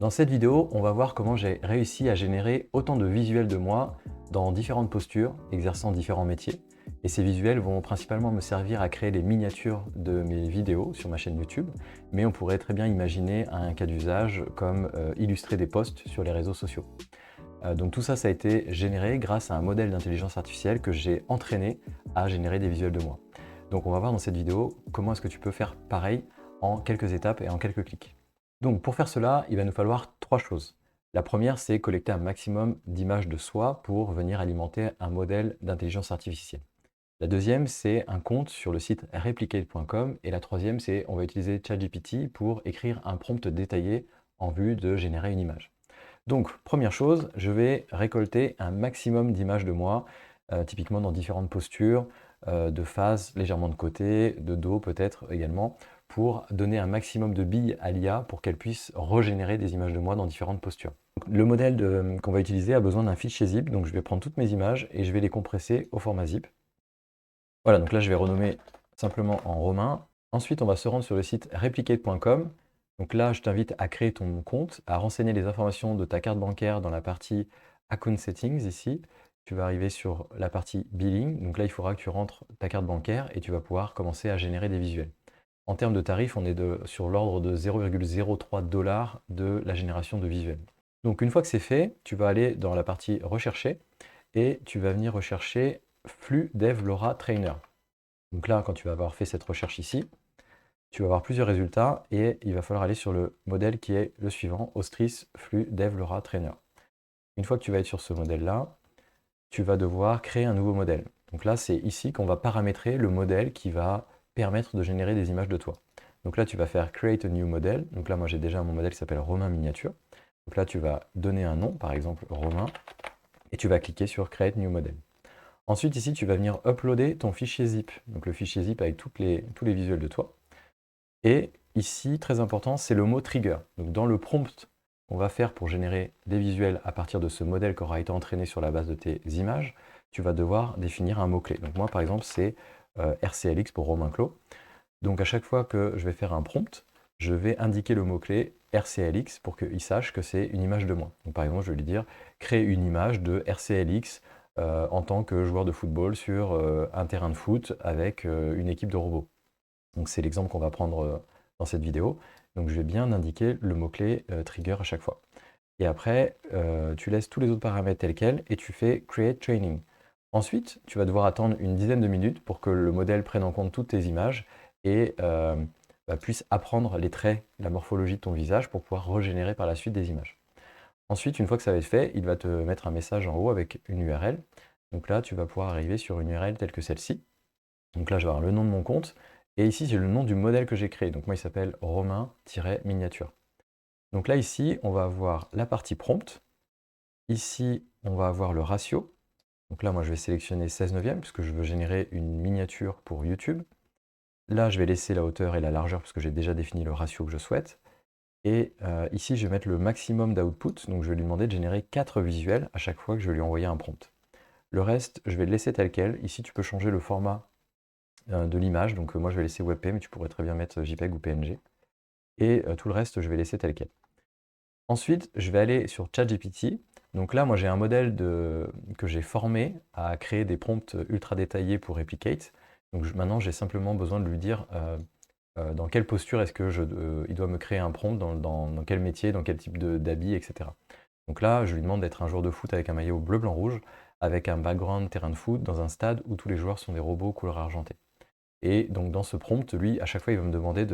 Dans cette vidéo, on va voir comment j'ai réussi à générer autant de visuels de moi dans différentes postures, exerçant différents métiers. Et ces visuels vont principalement me servir à créer les miniatures de mes vidéos sur ma chaîne YouTube, mais on pourrait très bien imaginer un cas d'usage comme illustrer des posts sur les réseaux sociaux. Donc tout ça, ça a été généré grâce à un modèle d'intelligence artificielle que j'ai entraîné à générer des visuels de moi. Donc on va voir dans cette vidéo comment est-ce que tu peux faire pareil en quelques étapes et en quelques clics. Donc pour faire cela, il va nous falloir trois choses. La première, c'est collecter un maximum d'images de soi pour venir alimenter un modèle d'intelligence artificielle. La deuxième, c'est un compte sur le site replicate.com et la troisième, c'est on va utiliser ChatGPT pour écrire un prompt détaillé en vue de générer une image. Donc, première chose, je vais récolter un maximum d'images de moi, typiquement dans différentes postures, de face, légèrement de côté, de dos peut-être également, pour donner un maximum de billes à l'IA pour qu'elle puisse régénérer des images de moi dans différentes postures. Le modèle qu'on va utiliser a besoin d'un fichier zip, donc je vais prendre toutes mes images et je vais les compresser au format zip. Voilà, donc là je vais renommer simplement en romain. Ensuite, on va se rendre sur le site replicate.com. Donc là, je t'invite à créer ton compte, à renseigner les informations de ta carte bancaire dans la partie Account Settings ici. Tu vas arriver sur la partie Billing. Donc là, il faudra que tu rentres ta carte bancaire et tu vas pouvoir commencer à générer des visuels. En termes de tarifs, on est sur l'ordre de 0,03 $ de la génération de visuels. Donc une fois que c'est fait, tu vas aller dans la partie Rechercher et tu vas venir rechercher Flux Dev LoRa Trainer. Donc là, quand tu vas avoir fait cette recherche ici, tu vas avoir plusieurs résultats et il va falloir aller sur le modèle qui est le suivant, Ostris Flux Dev LoRa Trainer. Une fois que tu vas être sur ce modèle-là, tu vas devoir créer un nouveau modèle. Donc là, c'est ici qu'on va paramétrer le modèle qui va permettre de générer des images de toi. Donc là, tu vas faire Create a New Model. Donc là, moi, j'ai déjà mon modèle qui s'appelle Romain Miniature. Donc là, tu vas donner un nom, par exemple Romain, et tu vas cliquer sur Create New Model. Ensuite, ici, tu vas venir uploader ton fichier zip. Donc le fichier zip avec tous les visuels de toi. Et ici, très important, c'est le mot trigger. Donc dans le prompt qu'on va faire pour générer des visuels à partir de ce modèle qui aura été entraîné sur la base de tes images, tu vas devoir définir un mot-clé. Donc moi, par exemple, c'est RCLX pour Romain Clos. Donc à chaque fois que je vais faire un prompt, je vais indiquer le mot-clé RCLX pour qu'il sache que c'est une image de moi. Donc par exemple, je vais lui dire créer une image de RCLX en tant que joueur de football sur un terrain de foot avec une équipe de robots. Donc c'est l'exemple qu'on va prendre dans cette vidéo. Donc je vais bien indiquer le mot-clé trigger à chaque fois. Et après, tu laisses tous les autres paramètres tels quels et tu fais Create Training. Ensuite, tu vas devoir attendre une dizaine de minutes pour que le modèle prenne en compte toutes tes images et puisse apprendre les traits, la morphologie de ton visage pour pouvoir régénérer par la suite des images. Ensuite, une fois que ça va être fait, il va te mettre un message en haut avec une URL. Donc là, tu vas pouvoir arriver sur une URL telle que celle-ci. Donc là, je vais avoir le nom de mon compte. Et ici, j'ai le nom du modèle que j'ai créé. Donc moi, il s'appelle Romain-miniature. Donc là, ici, on va avoir la partie prompt. Ici, on va avoir le ratio. Donc là, moi, je vais sélectionner 16 neuvième puisque je veux générer une miniature pour YouTube. Là, je vais laisser la hauteur et la largeur puisque j'ai déjà défini le ratio que je souhaite. Et ici, je vais mettre le maximum d'output. Donc je vais lui demander de générer 4 visuels à chaque fois que je vais lui envoyer un prompt. Le reste, je vais le laisser tel quel. Ici, tu peux changer le format de l'image. Donc moi, je vais laisser WebP, mais tu pourrais très bien mettre JPEG ou PNG. Et tout le reste, je vais laisser tel quel. Ensuite, je vais aller sur ChatGPT. Donc là, moi, j'ai un modèle que j'ai formé à créer des prompts ultra détaillés pour Replicate. Donc maintenant, j'ai simplement besoin de lui dire dans quelle posture est-ce que il doit me créer un prompt, dans quel métier, dans quel type d'habit, etc. Donc là, je lui demande d'être un joueur de foot avec un maillot bleu, blanc, rouge, avec un background terrain de foot, dans un stade où tous les joueurs sont des robots couleur argentée. Et donc dans ce prompt, lui, à chaque fois, il va me demander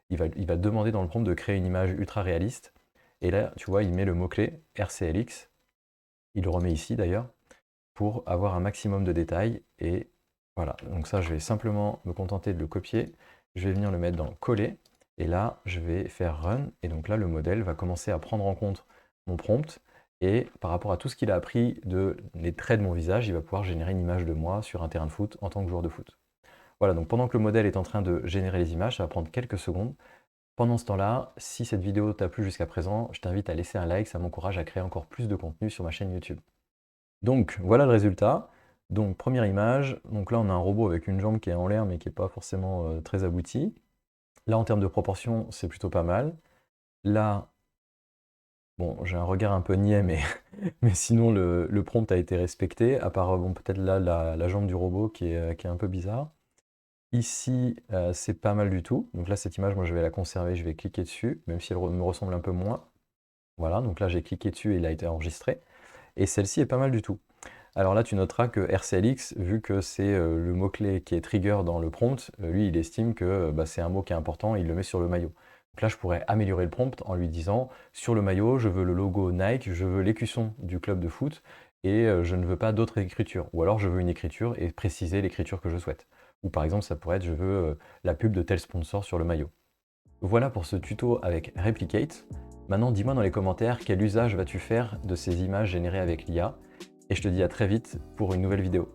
il va demander dans le prompt de créer une image ultra réaliste. Et là, tu vois, il met le mot-clé RCLX. Il le remet ici d'ailleurs, pour avoir un maximum de détails. Et voilà, donc ça, je vais simplement me contenter de le copier. Je vais venir le mettre dans coller. Et là, je vais faire run. Et donc là, le modèle va commencer à prendre en compte mon prompt. Et par rapport à tout ce qu'il a appris les traits de mon visage, il va pouvoir générer une image de moi sur un terrain de foot en tant que joueur de foot. Voilà, donc pendant que le modèle est en train de générer les images, ça va prendre quelques secondes. Pendant ce temps-là, si cette vidéo t'a plu jusqu'à présent, je t'invite à laisser un like, ça m'encourage à créer encore plus de contenu sur ma chaîne YouTube. Donc voilà le résultat. Donc première image, donc là on a un robot avec une jambe qui est en l'air mais qui n'est pas forcément très abouti. Là en termes de proportion, c'est plutôt pas mal. Là, Bon, j'ai un regard un peu niais, mais, mais sinon le prompt a été respecté, à part bon, peut-être là la jambe du robot qui est un peu bizarre. Ici, c'est pas mal du tout. Donc là, cette image, moi, je vais la conserver, je vais cliquer dessus, même si elle me ressemble un peu moins. Voilà, donc là, j'ai cliqué dessus et il a été enregistré. Et celle-ci est pas mal du tout. Alors là, tu noteras que RCLX, vu que c'est le mot-clé qui est trigger dans le prompt, lui, il estime que bah, c'est un mot qui est important et il le met sur le maillot. Donc là, je pourrais améliorer le prompt en lui disant, sur le maillot, je veux le logo Nike, je veux l'écusson du club de foot et je ne veux pas d'autre écriture. Ou alors, je veux une écriture et préciser l'écriture que je souhaite. Ou par exemple, ça pourrait être, je veux la pub de tel sponsor sur le maillot. Voilà pour ce tuto avec Replicate. Maintenant, dis-moi dans les commentaires quel usage vas-tu faire de ces images générées avec l'IA et je te dis à très vite pour une nouvelle vidéo.